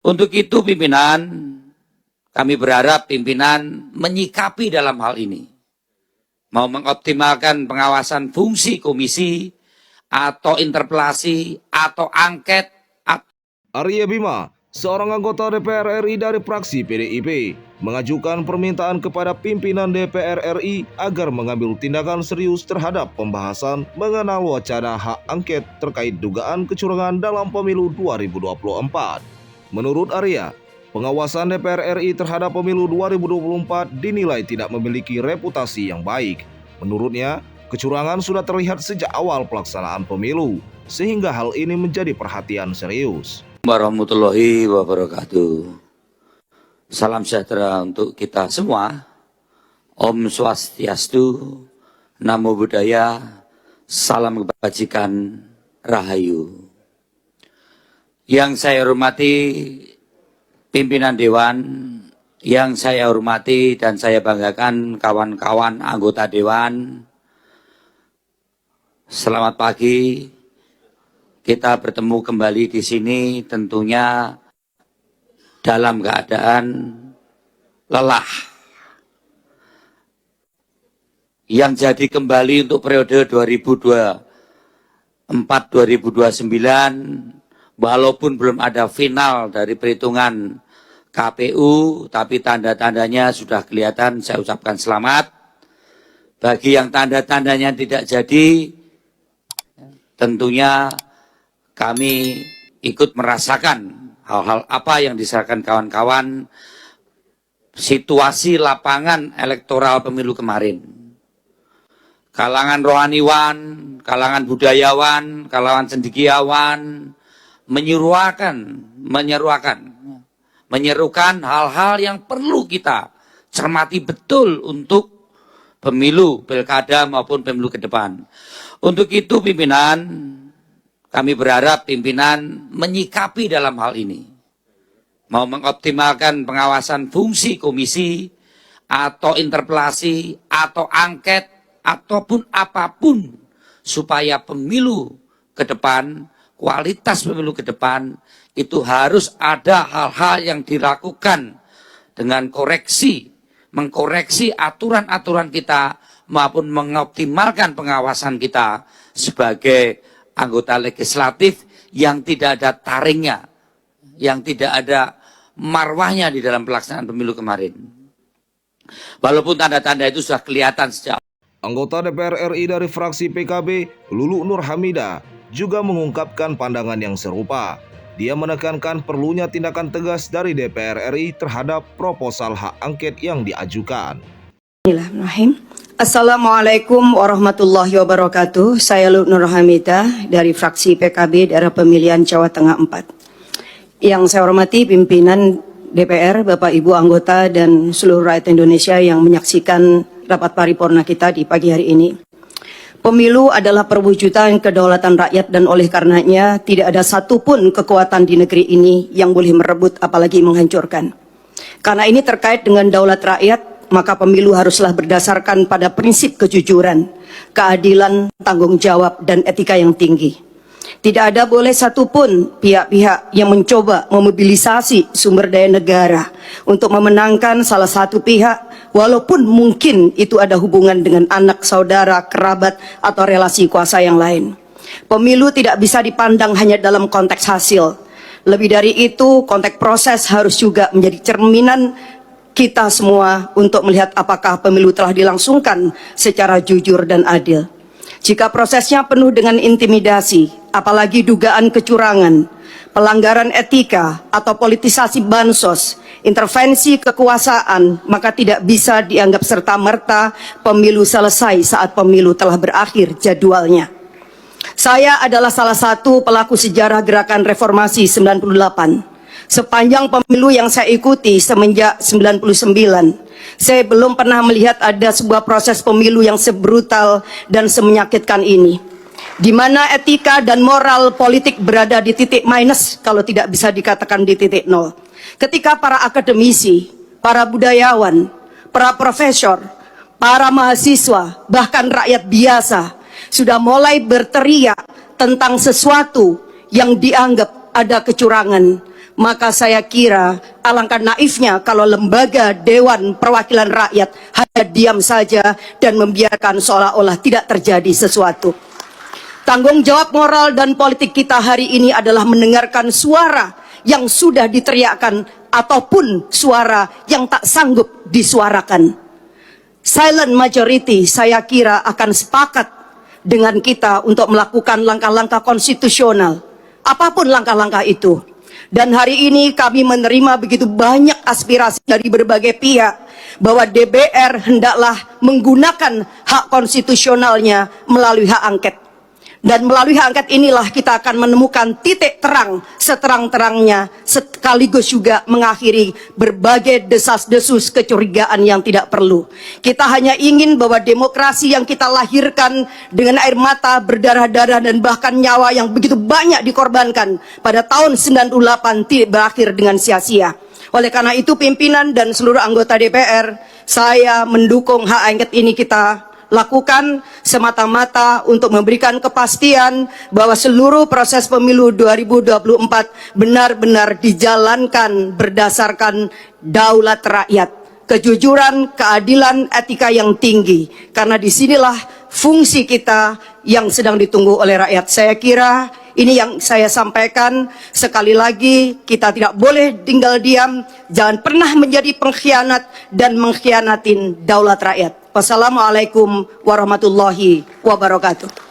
Untuk itu pimpinan, kami berharap pimpinan menyikapi dalam hal ini. Mau mengoptimalkan pengawasan fungsi komisi, atau interpelasi, atau angket. Arya Bima, seorang anggota DPR RI dari fraksi PDIP, mengajukan permintaan kepada pimpinan DPR RI agar mengambil tindakan serius terhadap pembahasan mengenal wacana hak angket terkait dugaan kecurangan dalam pemilu 2024. Menurut Arya, pengawasan DPR RI terhadap pemilu 2024 dinilai tidak memiliki reputasi yang baik. Menurutnya, kecurangan sudah terlihat sejak awal pelaksanaan pemilu, sehingga hal ini menjadi perhatian serius. Warahmatullahi wabarakatuh. Salam sejahtera untuk kita semua. Om Swastiastu, Namo Buddhaya, salam kebajikan, Rahayu. Yang saya hormati pimpinan Dewan, yang saya hormati dan saya banggakan kawan-kawan anggota Dewan. Selamat pagi. Kita bertemu kembali di sini tentunya dalam keadaan lelah. Yang jadi kembali untuk periode 2024-2029, walaupun belum ada final dari perhitungan KPU, tapi tanda-tandanya sudah kelihatan, saya ucapkan selamat. Bagi yang tanda-tandanya tidak jadi, tentunya kami ikut merasakan hal-hal apa yang disampaikan kawan-kawan situasi lapangan elektoral pemilu kemarin. Kalangan rohaniwan, kalangan budayawan, kalangan cendekiawan menyerukan hal-hal yang perlu kita cermati betul untuk pemilu, pilkada maupun pemilu ke depan. Untuk itu pimpinan, kami berharap pimpinan menyikapi dalam hal ini. Mau mengoptimalkan pengawasan fungsi komisi, atau interpelasi, atau angket, ataupun apapun, supaya pemilu ke depan, kualitas pemilu ke depan, itu harus ada hal-hal yang dilakukan dengan koreksi, mengkoreksi aturan-aturan kita, maupun mengoptimalkan pengawasan kita sebagai anggota legislatif yang tidak ada taringnya, yang tidak ada marwahnya di dalam pelaksanaan pemilu kemarin. Walaupun tanda-tanda itu sudah kelihatan sejak. Anggota DPR RI dari fraksi PKB, Lulu Nur Hamidah, juga mengungkapkan pandangan yang serupa. Dia menekankan perlunya tindakan tegas dari DPR RI terhadap proposal hak angket yang diajukan. Bismillahirrahmanirrahim. Assalamualaikum warahmatullahi wabarakatuh. Saya Lulu Nur Hamidah dari fraksi PKB daerah pemilihan Jawa Tengah 4. Yang saya hormati pimpinan DPR, Bapak Ibu anggota dan seluruh rakyat Indonesia yang menyaksikan rapat paripurna kita di pagi hari ini. Pemilu adalah perwujudan kedaulatan rakyat dan oleh karenanya tidak ada satupun kekuatan di negeri ini yang boleh merebut apalagi menghancurkan. Karena ini terkait dengan daulat rakyat, maka pemilu haruslah berdasarkan pada prinsip kejujuran, keadilan, tanggung jawab, dan etika yang tinggi. Tidak ada boleh satupun pihak-pihak yang mencoba memobilisasi sumber daya negara untuk memenangkan salah satu pihak, walaupun mungkin itu ada hubungan dengan anak, saudara, kerabat, atau relasi kuasa yang lain. Pemilu tidak bisa dipandang hanya dalam konteks hasil. Lebih dari itu, konteks proses harus juga menjadi cerminan kita semua untuk melihat apakah pemilu telah dilangsungkan secara jujur dan adil. Jika prosesnya penuh dengan intimidasi, apalagi dugaan kecurangan, pelanggaran etika, atau politisasi bansos, intervensi kekuasaan, maka tidak bisa dianggap serta-merta pemilu selesai saat pemilu telah berakhir jadwalnya. Saya adalah salah satu pelaku sejarah gerakan reformasi 98. Sepanjang pemilu yang saya ikuti semenjak 99, saya belum pernah melihat ada sebuah proses pemilu yang sebrutal dan semenyakitkan ini, di mana etika dan moral politik berada di titik minus, kalau tidak bisa dikatakan di titik nol. Ketika para akademisi, para budayawan, para profesor, para mahasiswa, bahkan rakyat biasa sudah mulai berteriak tentang sesuatu yang dianggap ada kecurangan, maka saya kira alangkah naifnya kalau lembaga Dewan Perwakilan Rakyat hanya diam saja dan membiarkan seolah-olah tidak terjadi sesuatu. Tanggung jawab moral dan politik kita hari ini adalah mendengarkan suara yang sudah diteriakkan ataupun suara yang tak sanggup disuarakan. Silent majority saya kira akan sepakat dengan kita untuk melakukan langkah-langkah konstitusional, apapun langkah-langkah itu. Dan hari ini kami menerima begitu banyak aspirasi dari berbagai pihak bahwa DPR hendaklah menggunakan hak konstitusionalnya melalui hak angket. Dan melalui hak angket inilah kita akan menemukan titik terang seterang-terangnya, sekaligus juga mengakhiri berbagai desas-desus kecurigaan yang tidak perlu. Kita hanya ingin bahwa demokrasi yang kita lahirkan dengan air mata, berdarah-darah, dan bahkan nyawa yang begitu banyak dikorbankan pada tahun 98 tidak berakhir dengan sia-sia. Oleh karena itu pimpinan dan seluruh anggota DPR, saya mendukung hak angket ini kita lakukan semata-mata untuk memberikan kepastian bahwa seluruh proses pemilu 2024 benar-benar dijalankan berdasarkan daulat rakyat, kejujuran, keadilan, etika yang tinggi. Karena disinilah fungsi kita yang sedang ditunggu oleh rakyat. Saya kira ini yang saya sampaikan. Sekali lagi, kita tidak boleh tinggal diam. Jangan pernah menjadi pengkhianat dan mengkhianatin daulat rakyat. Wassalamualaikum warahmatullahi wabarakatuh.